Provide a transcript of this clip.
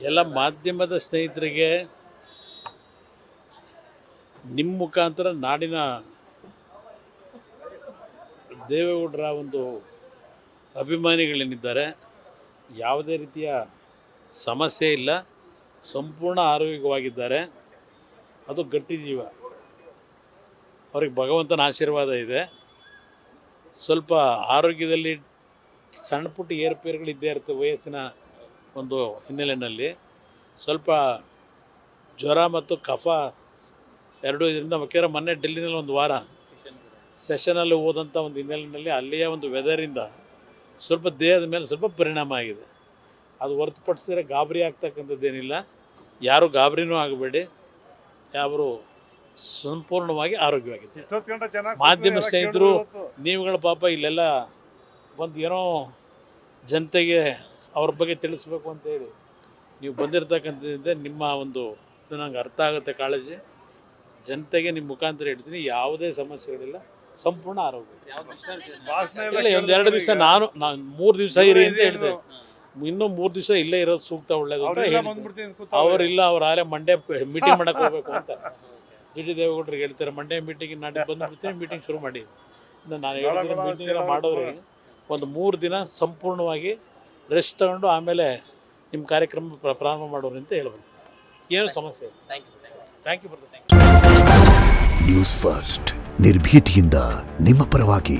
ಎಲ್ಲ ಮಾಧ್ಯಮದ ಸ್ನೇಹಿತರಿಗೆ ನಿಮ್ಮ ಮುಖಾಂತರ ನಾಡಿನ ದೇವೇಗೌಡರ ಒಂದು ಅಭಿಮಾನಿಗಳೇನಿದ್ದಾರೆ ಯಾವುದೇ ರೀತಿಯ ಸಮಸ್ಯೆ ಇಲ್ಲ, ಸಂಪೂರ್ಣ ಆರೋಗ್ಯವಾಗಿದ್ದಾರೆ. ಅದು ಗಟ್ಟಿ ಜೀವ, ಅವ್ರಿಗೆ ಭಗವಂತನ ಆಶೀರ್ವಾದ ಇದೆ. ಸ್ವಲ್ಪ ಆರೋಗ್ಯದಲ್ಲಿ ಸಣ್ಣ ಪುಟ್ಟ ಏರುಪೇರುಗಳಿದ್ದೇ ಇರುತ್ತೆ ವಯಸ್ಸಿನ ಒಂದು ಹಿನ್ನೆಲೆಯಲ್ಲಿ. ಸ್ವಲ್ಪ ಜ್ವರ ಮತ್ತು ಕಫ ಎರಡೂ ಇದರಿಂದ ಬೇಕಾದ್ರೆ ಮೊನ್ನೆ ಡೆಲ್ಲಿನಲ್ಲಿ ಒಂದು ವಾರ ಸೆಷನಲ್ಲಿ ಹೋದಂಥ ಒಂದು ಹಿನ್ನೆಲೆಯಲ್ಲಿ ಅಲ್ಲಿಯ ಒಂದು ವೆದರಿಂದ ಸ್ವಲ್ಪ ದೇಹದ ಮೇಲೆ ಸ್ವಲ್ಪ ಪರಿಣಾಮ ಆಗಿದೆ. ಅದು ಹೊರತುಪಡಿಸಿದ್ರೆ ಗಾಬರಿ ಆಗ್ತಕ್ಕಂಥದ್ದೇನಿಲ್ಲ. ಯಾರೂ ಗಾಬರಿನೂ ಆಗಬೇಡಿ, ಯಾರು ಸಂಪೂರ್ಣವಾಗಿ ಆರೋಗ್ಯವಾಗಿದೆ. ಮಾಧ್ಯಮ ಸ್ನೇಹಿತರು ನೀವುಗಳ ಪಾಪ ಇಲ್ಲೆಲ್ಲ ಬಂದು ಏನೋ ಜನತೆಗೆ ಅವ್ರ ಬಗ್ಗೆ ತಿಳಿಸ್ಬೇಕು ಅಂತೇಳಿ ನೀವು ಬಂದಿರತಕ್ಕಂಥದ್ರಿಂದ ನಿಮ್ಮ ಒಂದು ಇದು ನಂಗೆ ಅರ್ಥ ಆಗುತ್ತೆ ಕಾಳಜಿ. ಜನತೆಗೆ ನಿಮ್ಮ ಮುಖಾಂತರ ಹೇಳ್ತೀನಿ, ಯಾವುದೇ ಸಮಸ್ಯೆಗಳಿಲ್ಲ, ಸಂಪೂರ್ಣ ಆರೋಗ್ಯ. ಇಲ್ಲ, ಒಂದೆರಡು ದಿವಸ ನಾನು 3 ದಿವಸ ಇರಿ ಅಂತ ಹೇಳಿದೆ. ಇನ್ನೂ 3 ದಿವಸ ಇಲ್ಲೇ ಇರೋದು ಸೂಕ್ತ, ಒಳ್ಳೇದು ಅಂತ ಹೇಳ್ತೀನಿ. ಅವರಿಲ್ಲ, ಅವ್ರು ಆಲೇ ಮಂಡೇ ಮೀಟಿಂಗ್ ಮಾಡಕ್ಕೆ ಹೋಗ್ಬೇಕು ಅಂತ ಡಿ ದೇವೇಗೌಡರಿಗೆ ಹೇಳ್ತಾರೆ. ಮಂಡೇ ಮೀಟಿಂಗ್ ನಾಳೆ ಬಂದುಬಿಡ್ತೀನಿ, ಮೀಟಿಂಗ್ ಶುರು ಮಾಡಿ. ನಾನು ಹೇಳಿದ್ರೆ ಮೀಟಿಂಗ್ ಎಲ್ಲ ಮಾಡೋರಿಗೆ ಒಂದು 3 ದಿನ ಸಂಪೂರ್ಣವಾಗಿ ರೆಸ್ಟ್ ತಗೊಂಡು ಆಮೇಲೆ ನಿಮ್ಮ ಕಾರ್ಯಕ್ರಮ ಪ್ರಾರಂಭ ಮಾಡೋರು ಅಂತ ಹೇಳ್ಬೋದು. ಏನು ಸಮಸ್ಯೆ ಇಲ್ಲ. Thank you brother. News first, ನಿರ್ಭೀತಿಯಿಂದ ನಿಮ್ಮ ಪರವಾಗಿ.